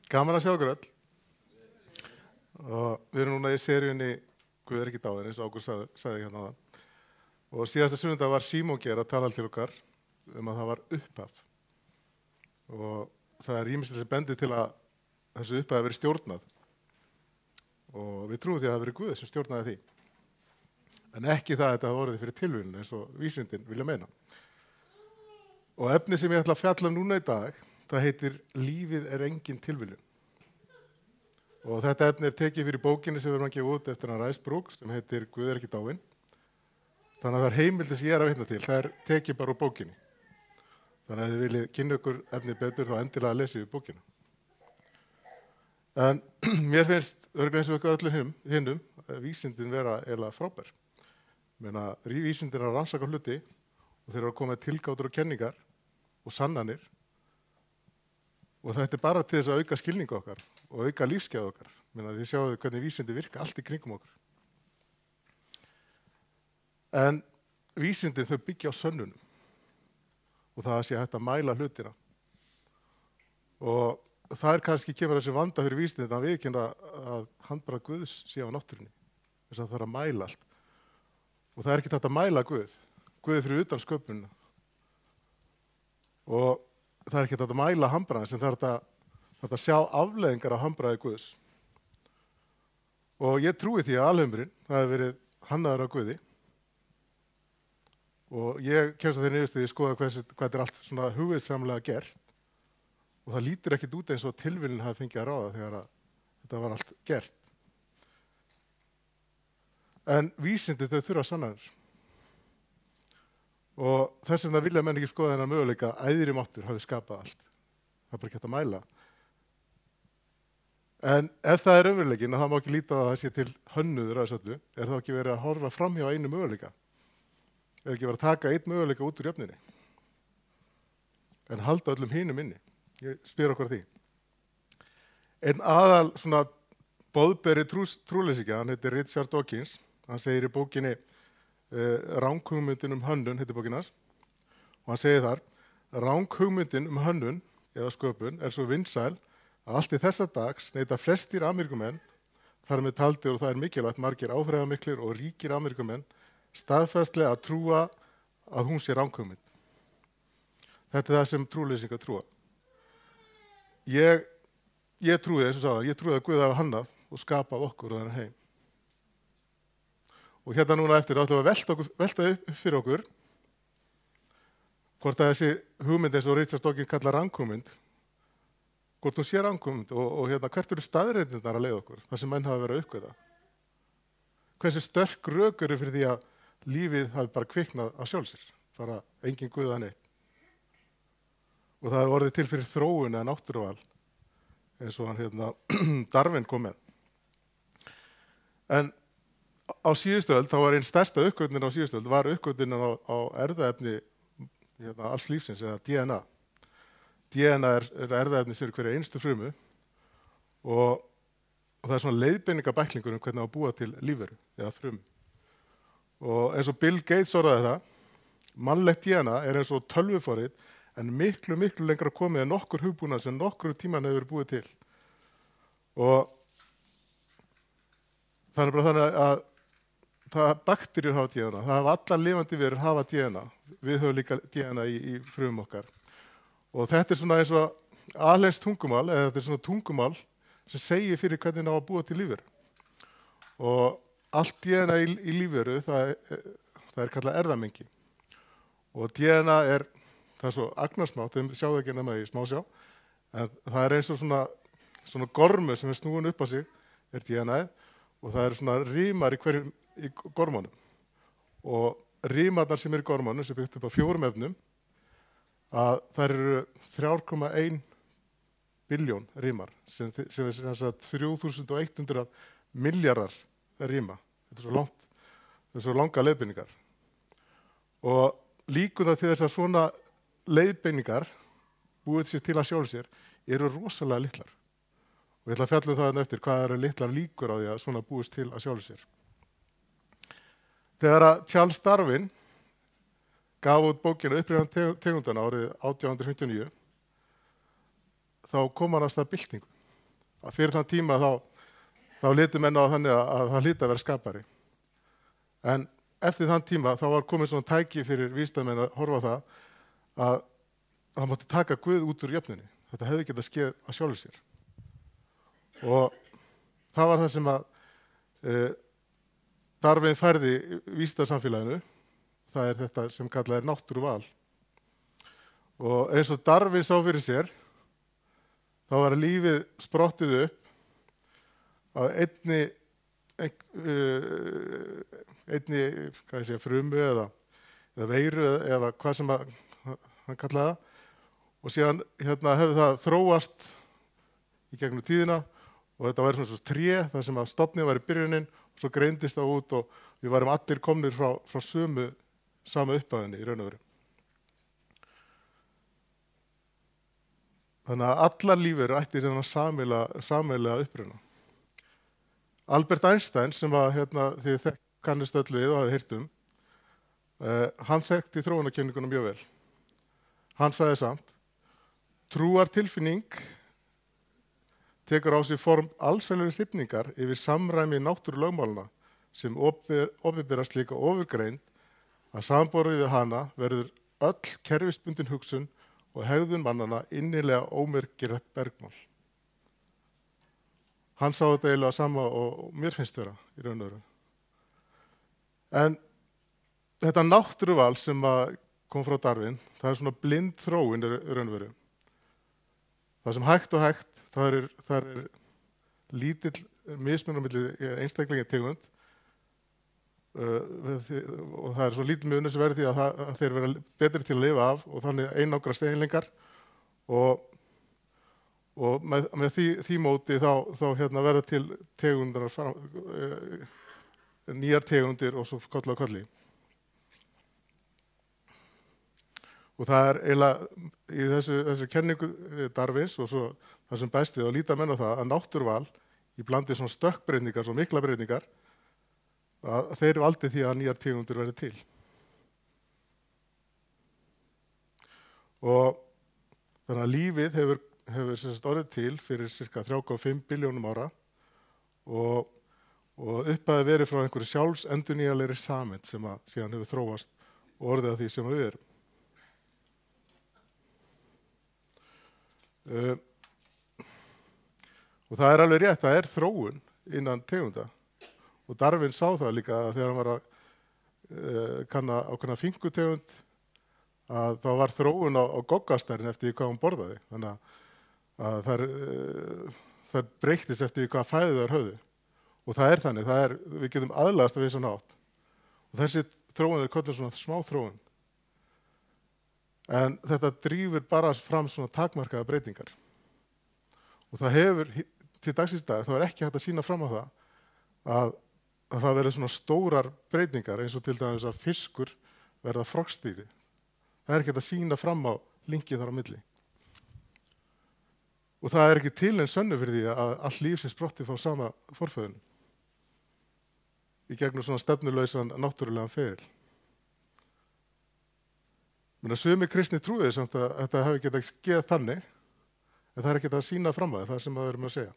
Gaman að sjá okkur öll. Og við erum núna í seríunni Guð ekki dáinn, eins og Ágúst sagði hérna áðan. Og síðasta sunnudag var Símon Geir að tala til okkar að það var upphaf. Og það er ýmislegt sem bendir til að þessu upphaf hafi verið stjórnað. Og við trúum því að það hafi verið Guð sem stjórnaði því. En ekki það að þetta hafi orðið fyrir tilviljun eins og vísindin vilja meina. Og efni sem ég ætla að fjalla núna í dag, það heitir Lífið er engin tilviljun. Og þetta efni er tekið fyrir bókinni sem við erum að gefa út eftir hann Rice Broocks sem heitir Guð ekki dáinn. Þannig að það er heimildi sem ég er að vitna til, það er tekið bara úr bókinni. Þannig að þið viljið kynna ykkur efnið betur þá endilega að lesa yfir bókina. En mér finnst, örugglega eins og ykkur öllum hinnum, vísindin vera eiginlega frábær. Vísindin er að rannsaka hluti og þeir eru að koma með tilgátur og kenningar og sannanir. Og þetta er bara til þess að auka skilningu okkar og auka lífsgæði okkar. Þið sjáu hvernig vísindi virka allt í kringum okkur. En vísindin þau byggja á sönnunum og það sé hægt að mæla hlutina. Og það er kannski kemur þessi vanda fyrir vísindin að viðurkenna að handbragð Guðs sé á náttúrunni. Þess að það er að mæla allt. Og það er ekki hægt að mæla Guð. Guð er fyrir utan sköpunina. Og það er ekki hægt að mæla handbragðin sem það er hægt að sjá afleiðingar af handbragði Guðs. Og ég trúi því að alheimurinn það hefur verið hannaður af Guði. Og ég kemst að þeirri niðurstöðu skoða hvað er allt svona hugvitsamlega gert. Og það lítur ekkert út eins og tilviljun hafi fengið að ráða þegar þetta var allt gert. En vísindi þau þurfa sannanir. Og þess vegna vilja menn ekki skoða þennan möguleika að æðri máttur hafi skapað allt. Það er bara ekki hægt að mæla. En ef það er raunveruleikinn að það má ekki líta að það sé til hönnuður að þessu öllu, er það ekki verið að horfa fram hjá einu möguleika. Er ekki verið að taka einn möguleika út úr jöfninni. En halda öllum hinum inni. Ég spyr okkur að því. Einn aðal svona boðberi trúleysingja, hann heitir Richard Dawkins, hann segir í bókinni Ranghugmyndin hönnun, heitir bókin hans, og hann segir þar, ranghugmyndin hönnun eða sköpun er svo vinsæl að allt í þessa dags neita flestir Ameríkumenn, þar með taldir og það er mikilvægt margir áhrifamiklir og ríkir Ameríkumenn, staðfastlega að trúa að hún sé ranghugmynd. Þetta er það sem trúleysingar trúa. Ég trúi eins og sagði, ég trúi að Guð hafi hannað og skapað okkur og þennan heim. Og hérna núna eftir ætlum við að velta upp fyrir okkur hvort að þessi hugmynd eins og Richard Dawkins kallar ranghugmynd, hvort hún sé ranghugmynd og hérna hvert eru staðreyndirnar að leiða okkur, það sem menn hafa verið að uppgötva. Hversu sterk rök eru fyrir því að lífið hafi bara kviknað af sjálf sér, bara engin Guð að neitt. Og það hefur orðið til fyrir þróun eða náttúruval, eins og hann hérna Darwin kom með. En á síðustu öld, þá var einn stærsta uppgötvunin á síðustu öld, var uppgötvunin á erfðaefni alls lífsins, eða DNA. DNA er erfðaefni sem er hverja einstu frumu og það er svona leiðbeiningabæklingur hvernig á að búa til lífveru, eða frumu. Og eins og Bill Gates orðaði það, mannlegt DNA er eins og tölvuforrit en miklu lengra komið en nokkur hugbúnað sem nokkur tíman hefur búið til. Og þannig bara þannig að það bakteríur hafa DNA, það hafa allar lifandi verur hafa DNA, við höfum líka DNA í frumum okkar. Og þetta er svona eins og alheims tungumál, eða þetta er svona tungumál sem segir fyrir hvernig ná að búa til lífveru. Og allt DNA í lífveru, það er kallað erfðamengi. Og DNA það er svo agnarsmátt, þeim sjáðu ekki nema í smásjá, en það er eins og svona gormur sem er snúin upp á sig, er DNA-ið, og það eru svona rímar í gormunum. Og rímarnar sem eru í gormunum, sem byggt upp á 4 efnum, að það eru 3,1 billjón rímar, sem er 3100 miljardar ríma. Þetta er svo langa leiðbeiningar. Og líkurnar til þess að svona leiðbeiningar búið sér til að sjálf sér eru rosalega litlar. Og ég ætla að fjalla um það eftir hvað eru litlar líkur á því að svona búist til að sjálf sér. Þegar að Charles Darwin gaf út bókina Upprifjun tegundana árið 1859, þá kom hann að stað byltingu. fyrir þann tíma þá litu menn á þannig að það hlyti að vera skapari. En eftir þann tíma þá var komið svona tæki fyrir vísindamenn að horfa á það að það mátti taka Guð út úr jöfnunni. Þetta hefði getað skeð að sjálfu sér. Og það var það sem að Darwin færði vísindasamfélaginu. Það er þetta sem kallað er náttúruval. Og eins og Darwin sá fyrir sér, þá var lífið sprottið upp af einni frumu eða veiru eða hvað sem hann kallaði það. Og síðan hefði það þróast í gegnum tíðina og þetta væri svona svo tré, þar sem að stofnið var í byrjunin og svo greindist það út og við varum allir komnir frá sama upphæðinni í raun og veru. Þannig að allar lífur ætti sameiginlega uppruna. Albert Einstein, sem að þið kannist öll við og hafið heyrt hann þekkti þróunarkenninguna mjög vel. Hann sagði samt: trúartilfinning tekur á sig form allsherjar hrifningar yfir samræmi náttúrulögmálana sem opinberast líka ofurgreind að samanborið við hana verður öll kerfisbundin hugsun og hegðun mannana innilega ómerkilegt bergmál. Hann sá þetta eiginlega sama og mér finnst vera í raun og veru. En þetta náttúruval sem kom frá Darwin, það er svona blind þróun í raun og veru. Það sem hægt og hægt, það er lítill mismunur á milli einstaklinga tegund og það er svo lítill munur sem verður því að þeir vera betri til að lifa af og þannig einangrast eiginleikar og með því móti þá verða til tegundar nýjar tegundir og svo koll á kolli. Og það er eiginlega í þessu kenningu Darwins og svo það sem best við að líta menn á það að náttúruval í blandi svona stökkbreytingar, svona mikla breytingar, að þeir valdi því að nýjar tegundir verði til. Og þannig að lífið hefur orðið til fyrir cirka 3,5 billjónum ára og upphafði verið frá einhverju sjálfsendurnýjanlegri sameind sem síðan hefur þróast og orðið að því sem við erum. Og það er alveg rétt, það er þróun innan tegunda og Darwin sá það líka að þegar hann var að kanna ákveðna finkutegund að þá var þróun á goggastærinn eftir hvað hann borðaði, þannig að það breyttist eftir hvað fæðu þær höfðu og það er þannig, við getum aðlagast af þessan hátt og þessi þróun er kallað svona smá þróun. En þetta drífur bara fram svona takmarkaða breytingar. Og það hefur, til dagsins dag, þá er ekki hægt að sýna fram á það að það verður svona stórar breytingar eins og til dæmis að fiskur verða froskdýri. Það er ekki hægt að sýna fram á linkið þar á milli. Og það er ekki til einn sönnu fyrir því að all líf sem sprotti frá sama forföðun í gegnum svona stefnulausan náttúrulegan feril. Sumir kristnir trúið samt að þetta hafi getað skeð þannig, en það er ekki að sýna fram á það sem við erum að segja.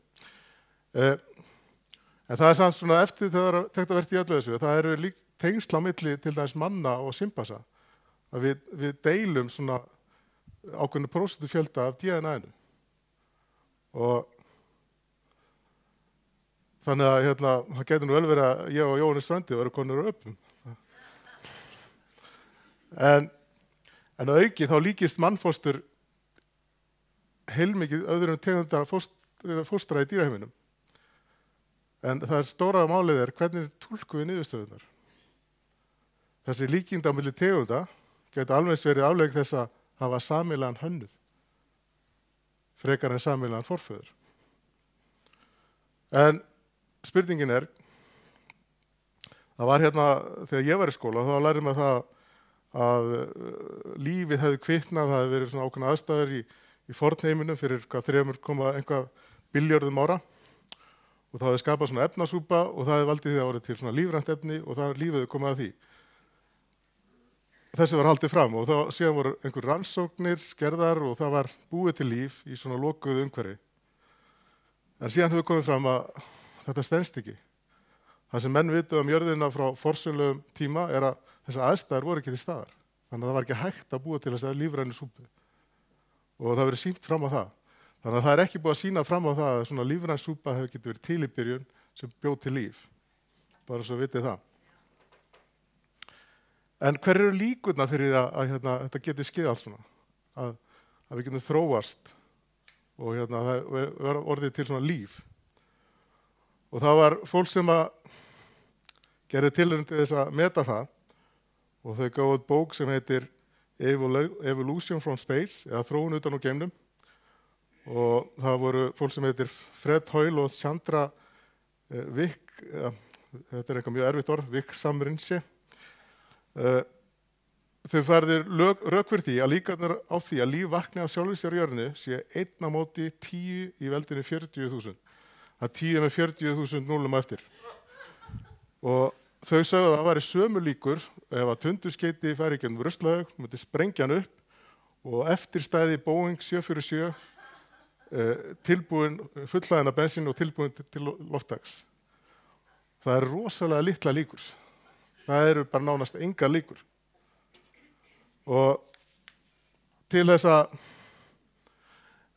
En það er samt svona eftir þegar þetta verður í öllu þessu, það eru tengsl á milli til dæmis manna og simpansa, að við deilum svona ákveðnu prósentufjölda af DNA-inu. Og þannig að það getur nú vel verið að ég og Jóhannes Frandi verður konur á öpum. En að auki þá líkist mannfóstur heilmikið öðrum tegundar fóstra í dýraheiminum. En það stóra málið hvernig túlkum við niðurstöðunar. Þessi líking á milli tegunda getur alveg verið afleið þess að hafa sameiginlegan hönnuð, frekar en sameiginlegan forföður. En spurningin það var þegar ég var í skóla, þá lærði maður það að lífið hefði kviknað, það hefði verið svona ákveðna aðstæður í fornheiminum fyrir 3,1 billjörðum ára og það hefði skapað svona efnasúpa og það hefði valdið því að orðið til svona lífrænt efni og það lífið hefði komið að því. Þessi var haldið fram og síðan voru einhver rannsóknir gerðar og það var búið til líf í svona lokuðu umhverfi. En síðan hefur komið fram að þetta stenst ekki. Það sem menn vituð jörðina frá forsögulegum tíma að þessar aðstæður voru ekki til staðar. Þannig að það var ekki hægt að búa til þess að lífrænu súpu. Og það verið sýnt fram á það. Þannig að það ekki búið að sýna fram á það að svona lífræn súpa hefur getið verið til í byrjun sem bjóð til líf. Bara svo vitið það. En hver eru líkurnar fyrir að þetta geti skeið allt svona? Að við getum þróast og það verður orðið til svona líf. Og það var fólk sem að gerði tilraun til þess að meta það og þau gáðu út bók sem heitir Evolution from Space eða Þróun utan úr geimnum og það voru fólk sem heitir Fred Hoyle og Chandra Wick, þetta eitthvað mjög erfitt orð, Wick Samrinche. Þau færðir rök fyrir því að líkarnir á því að líf vakni af sjálfu sér á jörðinni sé 1 á móti 10 í veldinu 40.000. Það 10 með 40.000 núlum eftir. Og þau sögðu að það væri sömu líkur ef að tundurskeyti færi í gegnum ruslahaug, myndi sprengja hann upp og eftirstæði Boeing 747 tilbúin fullaðin af bensín og tilbúin til lofttaks. Það rosalega litla líkur. Það eru bara nánast engar líkur. Og til þess að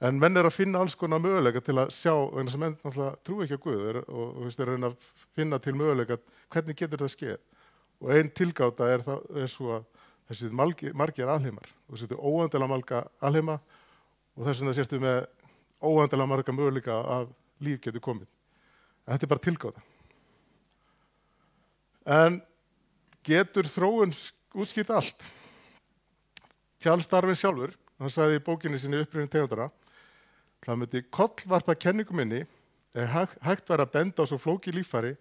en menn að finna alls konar möguleika til að sjá, en þess að menn náttúrulega trúi ekki á Guð og reyna að finna til möguleika hvernig getur það skeið. Og ein tilgáta svo að þessi margir alheimar og þessi óendanlega marga alheima og þess vegna sérstu með óendanlega marga möguleika að líf getur komið. En þetta bara tilgáta. En getur þróun útskýrt allt? Charles Darwin sjálfur, hann sagði í bókinni sinni Upprunnin tegundana, það myndi kollvarpa kenningu minni hægt væri að benda á svo flókið líffæri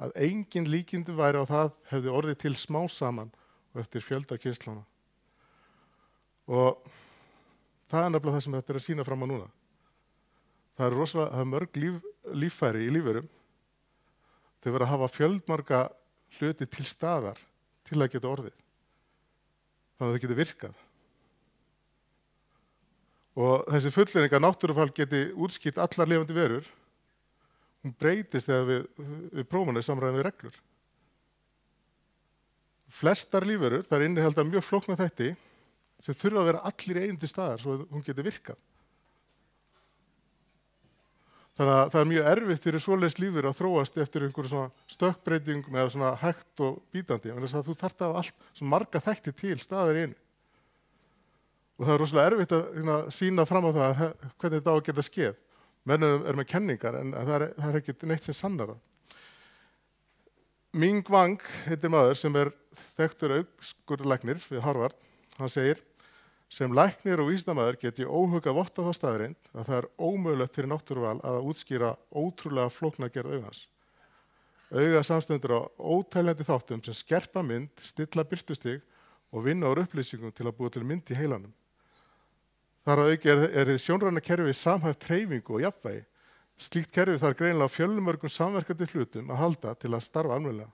að engin líkindi væri á það hefði orðið til smá saman og eftir fjölda kynslana. Og það nefnilega það sem þetta að sýna fram á núna. Það rosalega mörg líffæri í lífverum. Þau verða að hafa fjöldmarga hluti til staðar til að geta orðið. Þannig að þau geti virkað. Og þessi fullyrðing að náttúrufall geti útskýrt allar lifandi verur, hún breytist þegar við prófum hana í samræmi við reglur. Flestar lífverur, þær innihalda mjög flókna þætti sem þurfa að vera allir í einu til staðar svo að hún geti virkað. Þannig að það mjög erfitt fyrir svoleiðis lífverur að þróast eftir einhverju svona stökkbreytingum eða svona hægt og bítandi. Þannig að þú þarft að allt svona marga þætti til staðar í einu. Og það rosalega erfitt að sýna fram á það hvernig þetta á að geta skeið. Mennum með kenningar en það ekki neitt sem sannar það. Ming Wang heitir maður sem þekktur augskurlæknir við Harvard. Hann segir, sem læknir og vísindamaður get ég óhugað votta þá staðreynd að það ómögulegt fyrir náttúruval að útskýra ótrúlega flókna gerð augans. Auga samstendur á óteljandi þáttum sem skerpa mynd, stilla birtustig og vinna úr upplýsingum til að búa til mynd í heilanum. Þar að auki þið sjónræna kerfi samhæft hreyfingu og jafnvægi. Slíkt kerfi þarf greinilega fjölmörgum samverkandi hlutum að halda til að starfa almennilega.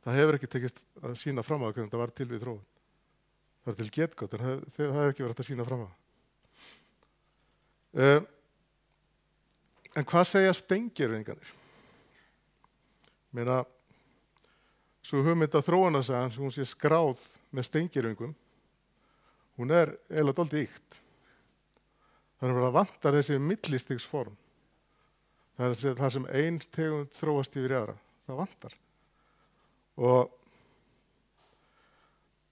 Það hefur ekki tekist að sýna fram á hvernig þetta var til við þróun. Það til getgott, en það hefur ekki verið að sýna fram á. En hvað segja steingervingarnir? Meina, svo hugmynd að þróunarsagan, hún sé skráð með steingervingum, hún eiginlega dálítið ýkt. Þannig að vantar þessi millistigsform. Það sem ein tegund þróast yfir í aðra. Það vantar. Og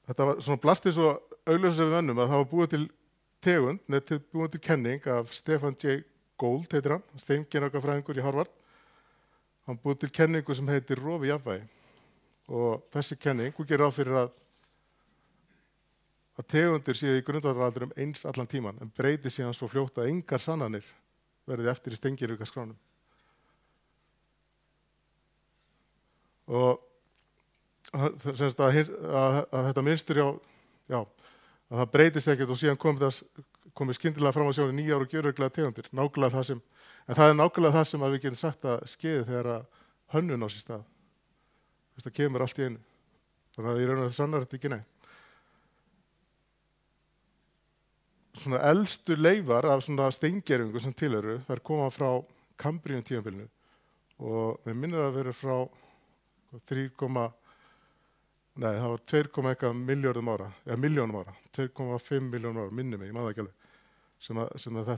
þetta var svona blastið svo augljóslega við önnum að það var búið til tegund, búið til kenning af Stefan J. Gould, heitir hann, steingervingafræðingur í Harvard. Hann búið til kenningu sem heitir rofi jafnvægi. Og þessi kenning, hún gerir ráð fyrir að tegundir séu í grundvallaraldrinum eins allan tíman, en breyti síðan svo fljótt að engar sannanir verði eftir í steingervingaskránum. Og semst að þetta mynstur að það breytist ekkert og síðan komið skyndilega fram á sjónu nýjar og gjöruglega tegundir. En það er nákvæmlega það sem við getum sagt að skeiði þegar að hönnun á sér stað. Það kemur allt í einu. Þannig að í raun og það sannar þetta ekki neitt. svona elstu leifar af svona steingervingu sem til eru, þær koma frá Kambrium tímabilinu og við minnir að vera frá 2,1 milljörðum ára, eða miljónum ára, 2,5 miljónum ára, minni mig, ég maður ekki alveg, sem að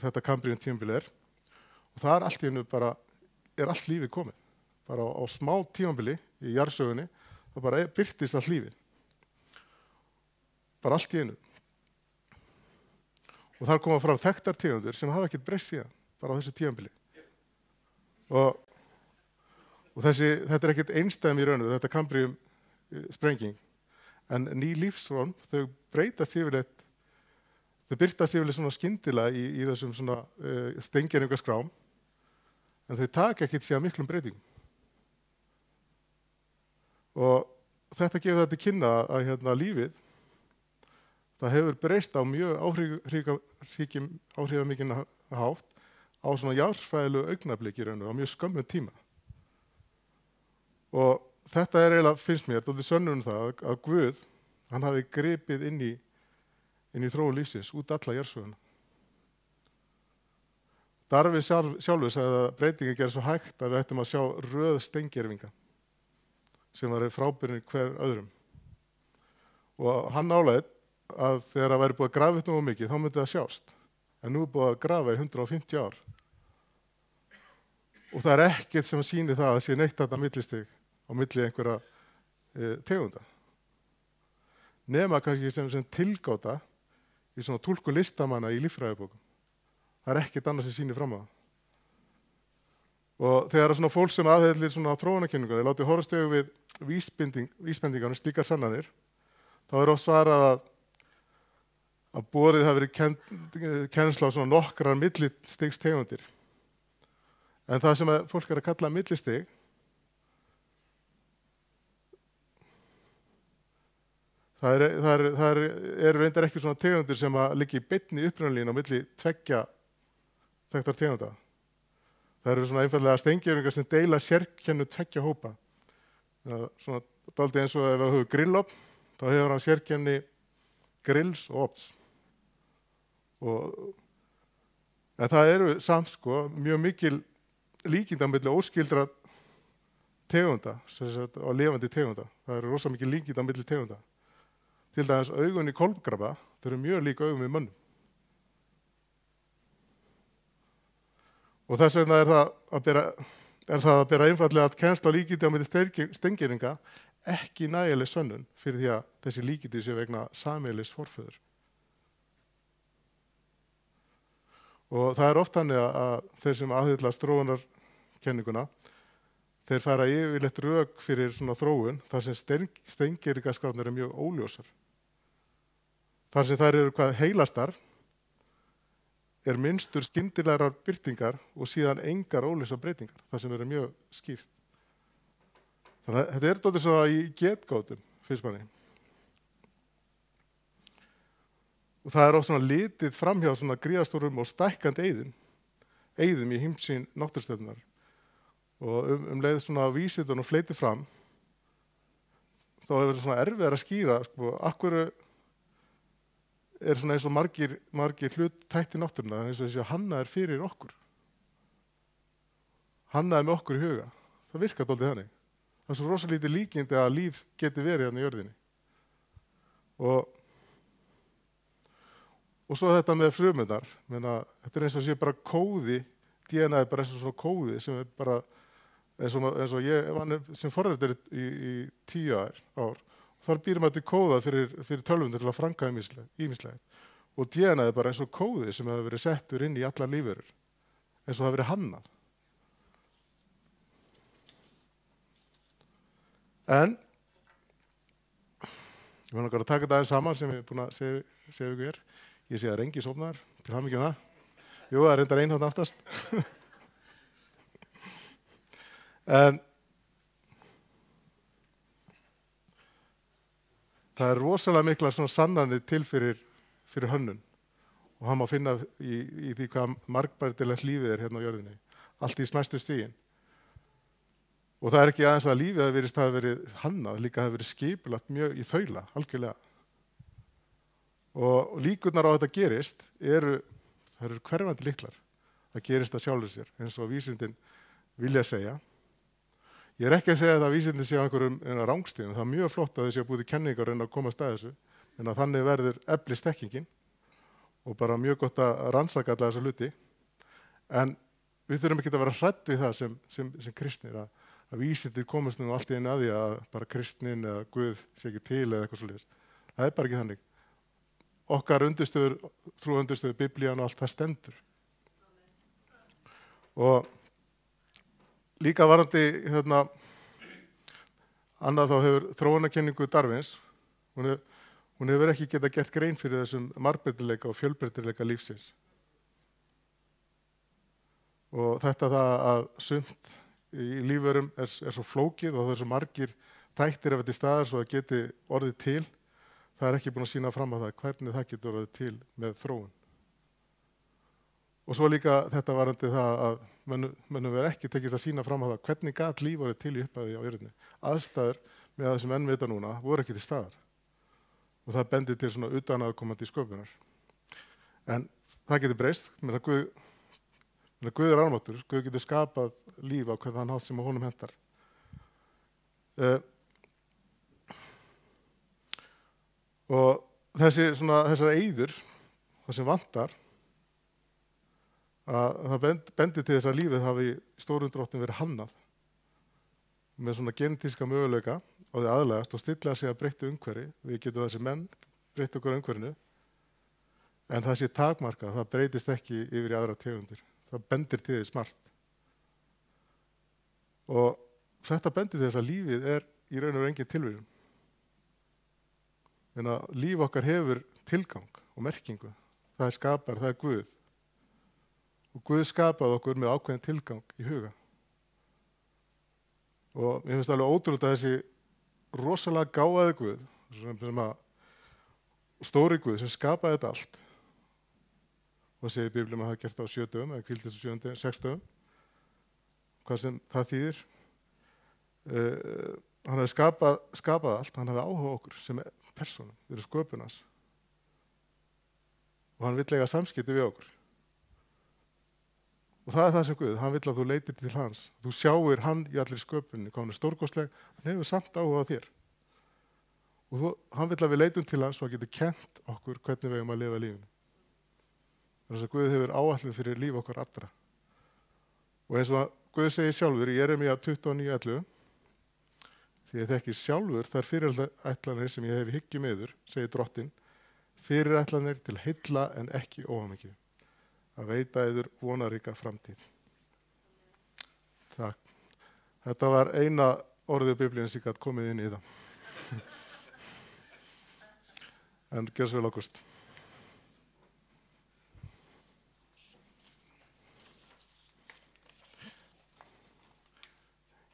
þetta Kambrium tímabil og það allt í einu bara, allt lífið komið. Bara á smá tímabili í jarðsögunni, það bara birtist allt lífið. Bara allt í einu. Og þar koma fram þekktar tegundir sem hafa ekkert breyst síðan, bara á þessu tímabili. Og þetta ekkert einstæmi í rauninu, þetta Kambrium sprenging. En ný lífsform, þau breytast yfirleitt, þau birtast yfirleitt svona skyndilega í þessum svona steingervingaskrám, en þau taka ekkert síðan miklum breytingum. Og þetta gefur þetta til kynna að lífið, það hefur breyst á mjög áhrifamikinn hátt á svona jarðfræðilegu augnablik í rauninu á mjög skömmum tíma. Og þetta eiginlega, finnst mér, dálítið sönnun það að Guð, hann hafi gripið inn í þróun lífsins út alla jarðsöguna. Darwin sjálfur sagði að breytingin gerði svo hægt að við ættum að sjá röð steingervinga sem var frábærinn hver öðrum. Og hann nálaði að þegar það væri búið að grafa upp nógu mikið, þá myndi það sjást. En nú búið að grafa í 150 ár. Og það ekkert sem sýnir það að sé neitt þetta millistig á milli einhverja tegunda. Nema kannski sem tilgáta í svona túlkun listamanna í líffræðibókum. Það ekkert annað sem sýnir fram á það. Og þegar svona fólk sem aðhellir svona þróunarkenningar, þeir látið horfast augu við vísbendingar slíkar sannanir, þá oft svarað að borið hafi verið kennsla á svona nokkrar millistigs-tegundir. En það sem fólk að kalla millistig, það er reyndar ekki svona tegundir sem að liggja í beinni upprunalínu á milli tveggja þekktar tegunda. Það eru svona einfaldlega steingervingar sem deila sérkennu tveggja hópa. Svona dálítið eins og ef við höfum grillopn, þá hefur hann sérkenni grills og opns. En það eru samt mjög mikil líkinda milli óskyldra tegunda, á lifandi tegunda. Það eru rosa mikil líkinda milli tegunda. Til dæmis augun í kolkrabba, þau eru mjög lík augum við mönnum. Og þess vegna er það að bera einfaldlega að kennsla á líkindi á milli steingervinga ekki nægileg sönnun fyrir því að þessi líkindi séu vegna sameiginlegs forfeður. Og það er oft þannig að þeir sem aðhyllast þróunarkenninguna, þeir fara yfirleitt rök fyrir svona þróun þar sem steingervingaskrárnar eru mjög óljósar. Þar sem þær eru hvað heilastar, er minnstur skyndilegar birtingar og síðan engar óljósar breytingar, það sem eru mjög skýrt. Þannig að þetta dálítið svona í getgátum, finnst manni. Og það oft svona litið framhjá svona gríðastórum og stækkandi eyðum í heimsýn náttúrustefnunar. Og leið svona vísindunum fleiti fram, þá er þetta svona erfiðar að skýra, akkur er svona eins og margir tætti náttúruna, eins og þessi að hanna er fyrir okkur. Hanna er með okkur í huga. Það virkar dálítið þannig. Það er svo rosalítið líkindi að líf geti verið hérna í jörðinni. Og svo þetta með frumurnar. Þetta er eins og sé bara kóði, DNA er bara eins og svona kóði sem er bara eins og ég vann sem forritari í 10 ár. Þar býr maður til kóða fyrir tölvundir til að framkvæma ýmislegt. Og DNA er bara eins og kóði sem hefur verið settur inn í allar lífverur, eins og það hefur verið hannað. En, ég var að taka þetta aðeins saman sem ég er búin að segja ykkur. Ég sé að Rengi sofnar, til hamingju það. Jú, það er reyndar einhvern aftast. En það er rosalega mikla svona sannanir til fyrir hönnun og hann má finna í því hvað margbreytilegt lífið er hérna á jörðinni, allt í smæstu stigin. Og það er ekki aðeins að lífið hafi verið hannað, líka hafi verið skipulagt mjög í þaula, algjörlega. Og líkurnar á þetta gerist það eru hverfandi litlar. Það gerist að sjálfur sér, eins og vísindin vilja segja. Ég ekki að segja að vísindin séu einhverjum rangstíðum. Það mjög flott að þau séu búið til kenningar en að komast að þessu. En að þannig verður eflist þekkingin og bara mjög gott að rannsaka alla þessa hluti. En við þurfum ekki að vera hrædd við það sem kristnir, að vísindin komast nú allt í einu að því að bara kristnin eða Guð sé ekki til eða eitthvað svoleiðis. Það bara ekki þannig. Okkar trúundirstöður, Biblían og allt það stendur. Og líka varðandi annað þá hefur þróunarkenningu Darwins, hún hefur ekki getað gert grein fyrir þessum margbreytileika og fjölbreytileika lífsins. Og þetta það að sumt í lífverum er svo flókið og það er svo margir þættir ef þetta í staðar svo að geti orðið til. Það ekki búin að sýna fram á það hvernig það getur orðið til með þróun. Og svo líka þetta varandi það að mönnum verður ekki tekist að sýna fram á það hvernig gat líf orðið til í upphafi á jörðinni. Aðstæður með það sem enn vita núna voru ekki til staðar. Og það bendir til svona utanaðkomandi sköpunar. En það getur breyst. Guð er almáttur. Guð getur skapað líf á hvernig hann hátt sem á honum hentar. Og þessar eyður, það sem vantar, að það bendir til þess að lífið hafi í stórum dráttum verið hannað með svona genetíska möguleika á því aðlagast og stilla sig að breyttu umhverfi. Við getum þessi menn breytt okkur umhverfinu, en það sé takmarkað, það breytist ekki yfir í aðra tegundir. Það bendir til því smart. Og þetta bendir til þess að lífið í raun og veru engin tilviljun. En að líf okkar hefur tilgang og merkingu. Það skapar, það Guð. Og Guð skapaði okkur með ákveðin tilgang í huga. Og mér finnst alveg ótrúlega þessi rosalega gáfaði Guð, sem stóri Guð sem skapaði þetta allt. Og segir Biblíum að það gert á 7 dögum, eða hvíldist á 6 dögum. Hvað sem það þýðir. Hann hefði skapað allt, hann hefði áhuga okkur sem persónum, við erum sköpunars. Og hann vill eiga samskipti við okkur. Og það það sem Guð, hann vill að þú leitir til hans. Þú sjáir hann í allir sköpunni, hvað hann stórkostleg, hann hefur samt áhuga á þér. Og hann vill að við leitum til hans og hann getur kennt okkur hvernig við eigum að lifa lífinu. Þannig að Guð hefur áætlun fyrir líf okkar allra. Og eins og Guð segir sjálfur í Jeremía 29:11, því ég þekki sjálfur þær fyrirætlanir sem ég hef í hyggju með þér, segir Drottinn, fyrirætlanir til heilla en ekki óhamingju, að veita yður vonaríka framtíð. Takk. Þetta var eina orðið í Biblíunni sem gat komið inn í það. En gjör svo vel, Ágúst.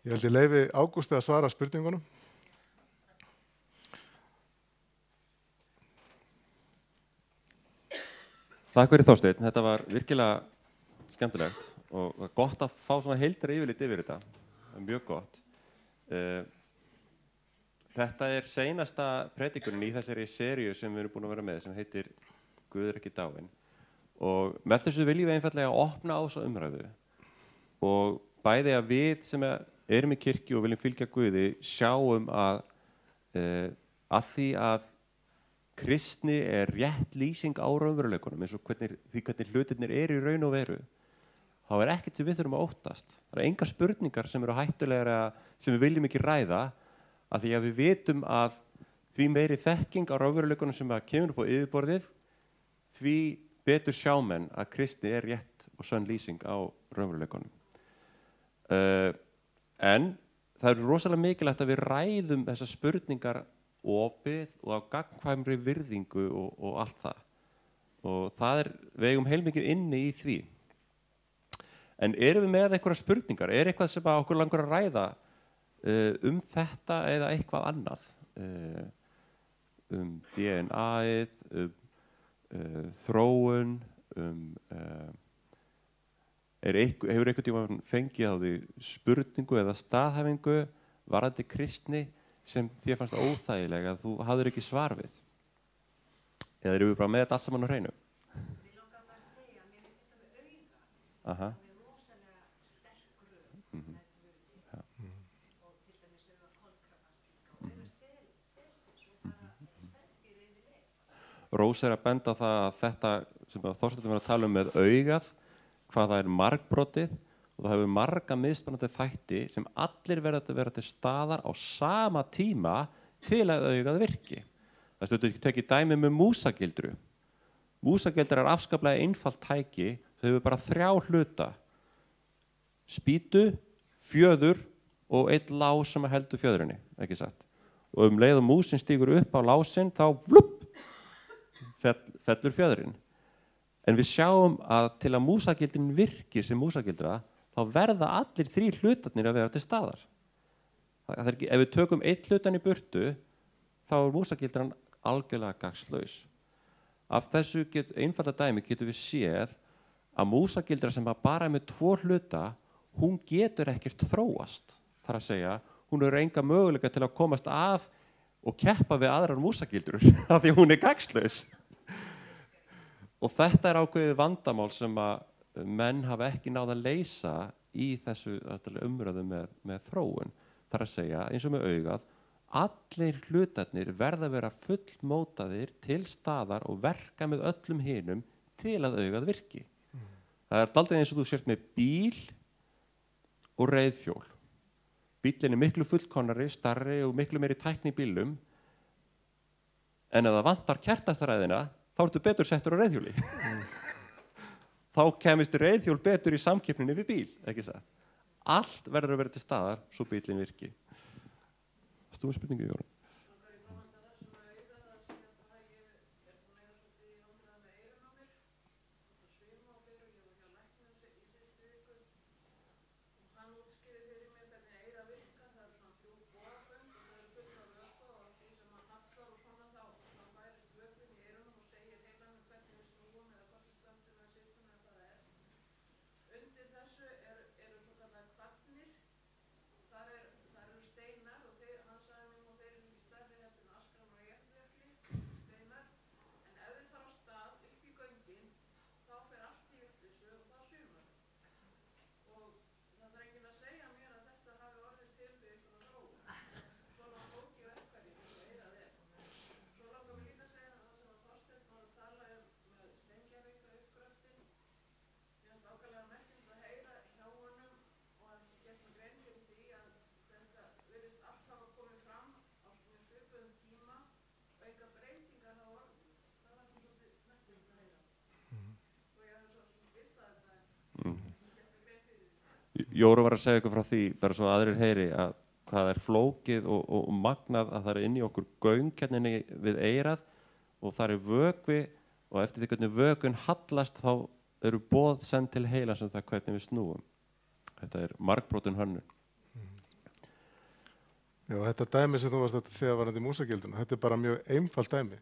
Ég held ég leyfi Ágústi að svara spurningunum. Takk fyrir Þorsteinn. Þetta var virkilega skemmtilegt og gott að fá svona heildara yfirlit yfir þetta. Það er mjög gott. Þetta er seinasta predikurinn í þessari seríu sem við erum búin að vera með sem heitir Guð er ekki dáinn. Og með þessu viljum við einfaldlega opna á þessa umræðu og bæði að við sem erum í kirkju og viljum fylgja Guði sjáum að því að kristni er rétt lýsing á raunveruleikunum eins og hvernig hlutirnir eru í raun og veru. Þá er ekkert sem við þurfum að óttast. Það eru engar spurningar sem eru hættulegar sem við viljum ekki ræða af því að við vitum að því meiri þekking á raunveruleikunum sem kemur upp á yfirborðið því betur sjá menn að kristni er rétt og sönn lýsing á raunveruleikunum. En það er rosalega mikilvægt að við ræðum þessar spurningar opið og á gagnkvæmri virðingu og allt það. Og það við eigum heilmikið inni í því. En erum við með einhverjar spurningar? Er eitthvað sem okkur langar að ræða þetta eða eitthvað annað? DNA-ið, þróun, hefur einhvern tímann fengið á því spurningu eða staðhæfingu varðandi kristni sem þér fannst óþægilega að þú hafðir ekki svar við? Eða erum við bara með þetta allt saman á hreinu? Mér langar bara að segja, mér finnst þetta með auga, Aha. það er rosalega sterk röð með Guði og til dæmis auga kolkrabbans líka og auga selsins og bara spendýr yfirleitt. Rós er að benda á það að þetta sem Þorsteinn var að tala um með augað, hvað það er margbrotið og það hefur marga mismunandi þætti sem allir verða að vera til staðar á sama tíma til að augað virki. Það stundur ekki tekið dæmi með músagildru. Músagildra er afskaplega einfalt tæki, þau hefur bara 3 hluta. Spýtu, fjöður og einn lás sem heldur fjöðrunni, ekki satt. Og leið og músin stígur upp á lásinn, þá vlupp, fellur fjöðurinn. En við sjáum að til að músagildin virki sem músagildra, þá verða allir 3 hlutarnir að vera til staðar. Það er ekki, ef við tökum 1 hlutan í burtu, þá er músagildran algjörlega gagnslaus. Af þessu einfalda dæmi getum við séð að músagildra sem bara er með 2 hluta, hún getur ekkert þróast. Það er að segja, hún hefur enga möguleika til að komast af og keppa við aðrar músagildrur, af því hún er gagnslaus. Og þetta er ákveðið vandamál sem að menn hafa ekki náð að leysa í þessu umræðu með þróun. Það er að segja, eins og með augað, allir hlutarnir verða að vera fullmótaðir til staðar og verka með öllum hinum til að augað virki. Það er dálítið eins og þú sért með bíl og reiðhjól. Bíllinn er miklu fullkomnari, stærri og miklu meiri tækni í bílum, en ef það vantar kertastæðina, þá ertu betur settur á reiðhjóli. Þá kemist reiðhjól betur í samkeppninni við bíl, ekki það? Allt verður að vera til staðar svo bílinn virki. Varstu með spurningu, Jórunn? Jóru var að segja ykkur frá því, bara svo aðrir heyri, að hvað er flókið og magnað að það er inn í okkur göngkenninni við eyrað og það er vökvi og eftir því hvernig vökvin hallast þá eru boð send til heilans um það hvernig við snúum. Þetta er margbrotin hönnun. Já, þetta dæmi sem þú varst að segja varandi músagilduna, þetta er bara mjög einfalt dæmi.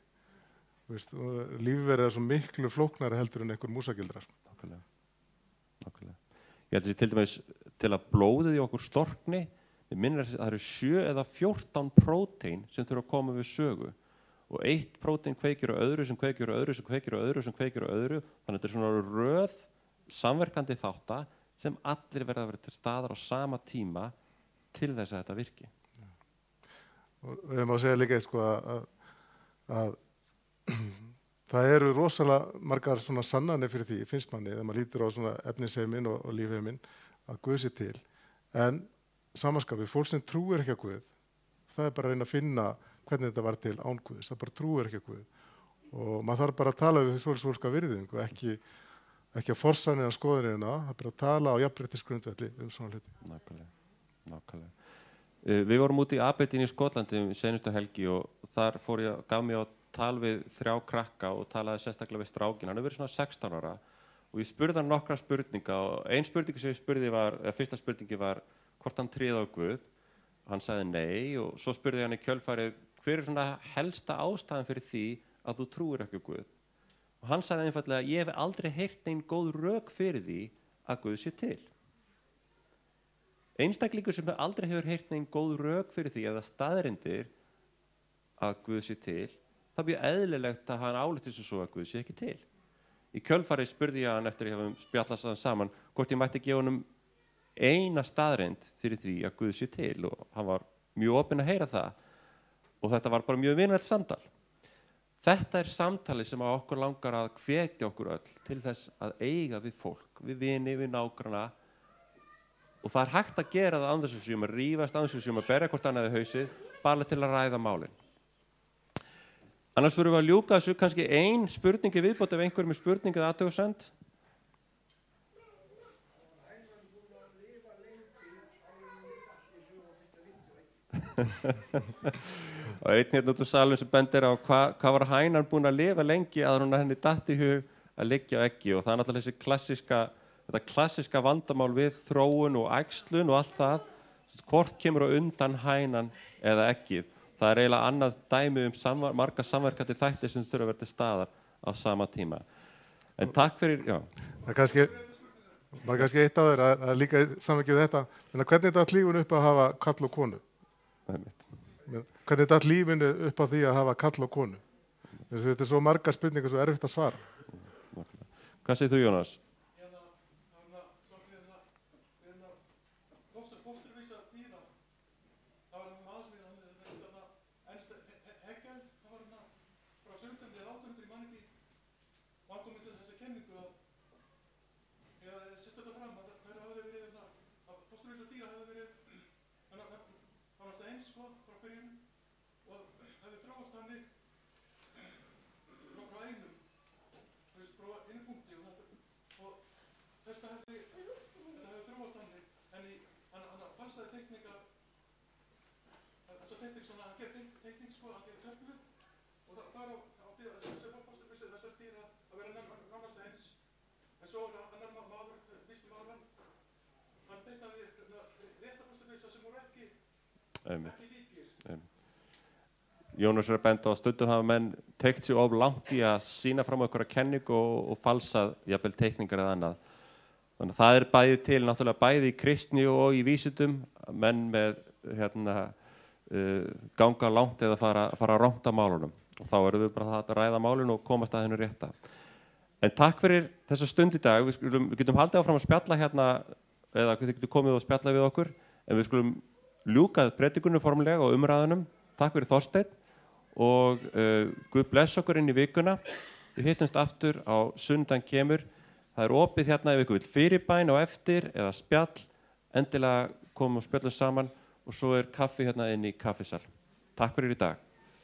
Lífverið er svo miklu flóknari heldur en einhver músagildra. Nákvæmlega. Nákvæmlega. Ég held að til dæmis til að blóðið í okkur storkni, ég minnir að það eru 7 eða 14 prótein sem þurfa að koma við sögu. Og 1 prótein kveikir á öðru sem kveikir á öðru sem kveikir á öðru sem kveikir á öðru. Þannig að þetta er svona röð samverkandi þátta sem allir verða að vera til staðar á sama tíma til þess að þetta virki. Og ég má segja líka sko að það eru rosalega margar svona sannanir fyrir því, finnst manni, þegar maður lítur á svona efnisheiminn og lífheiminn, að Guð sé til. En samanskapið, fólk sem trúir ekki á Guð, það er bara að reyna að finna hvernig þetta var til án Guðs, það bara trúir ekki á Guð. Og maður þarf bara að tala við svolítið fólk af virðingu, ekki að forsanina skoðunina, það er bara að tala á jafnréttisgrundvelli svona hluti. Nákvæmlega, nákvæmlega. Við vorum úti í Aberdeen í Skotlandi seinustu helgi og þar gaf mér á tal við 3 krakka og talaði sérstaklega við strákinn. Hann hefur verið svona 16 ára og ég spurði hann nokkra spurninga og ein spurning sem ég spurði fyrsta spurningi var hvort hann tryði á Guð. Hann sagði nei og svo spurði hann í kjölfarið hver er svona helsta ástæðan fyrir því að þú trúir ekki á Guð. Og hann sagði einfaldlega ég hef aldrei heyrt neinn góð rök fyrir því að Guð sé til. Einstaklingur sem aldrei hefur heyrt neinn góð rök fyrir því eða staðreyndir að Guð sé til það er mjög eðlilegt að hann álíti sig svo að Guð sé ekki til. Í kjölfarið spurði ég hann eftir að ég hafði spjallað saman hvort ég mætti gefa honum eina staðreind fyrir því að Guð sé til og hann var mjög opinn að heyra það og þetta var bara mjög vinalegt samtal. Þetta er samtalið sem að okkur langar að hvetja okkur öll til þess að eiga við fólk, við vini, við nágranna og það er hægt að gera það án þess að séum að rífast, án þess að séum að berja hvort annað í hausið, bara til að ræða málin. Annars fyrir við að ljúka þessu kannski ein spurningi viðbót ef einhverjum er spurningið athugasemd. Og einn hérna út úr salnum sem bendir á hvað var hænan búin að lifa lengi að hún henni datt í hug að liggja á eggi og það er náttúrulega þetta klassiska vandamál við þróun og æxlun og allt það, hvort kemur á undan hænan eða eggið. Það er eiginlega annað dæmi marga samverkandi þætti sem þurfa að vera til staðar á sama tíma. En takk fyrir, já. Það er kannski eitt á þér að líka samvikið þetta, en hvernig er þetta lífinu upp að hafa kall og konu? Það er mitt. Hvernig er þetta lífinu upp á því að hafa kall og konu? Þetta er svo marga spurningar svo erfitt að svara. Hvað segir þú, Jónas? Jónas er að benda á að stundum hafa menn teygt sig of langt í að sýna fram á einhverja kenningu og falsað jafnvel teikningar eða annað. Þannig að það er bæði til, náttúrulega bæði í kristni og í vísindum, menn með ganga langt eða fara rangt að málunum. Og þá erum við bara að ræða málun og komast að hennu rétta. En takk fyrir þessa stund í dag. Við getum haldið áfram að spjalla hérna, eða þið getum komið og spjalla við okkur, en við skulum ljúka predikunum formulega og umræðunum. Takk fyrir Þorsteinn og Guð bless okkur inn í vikuna. Við hittumst aftur á sunnudag kemur. Það er opið hérna ef ykkur vill fyrirbæn á eftir eða spjall. Endilega komum og spjallum saman og svo er kaffi hérna inn í kaffisal. Takk fyrir í dag.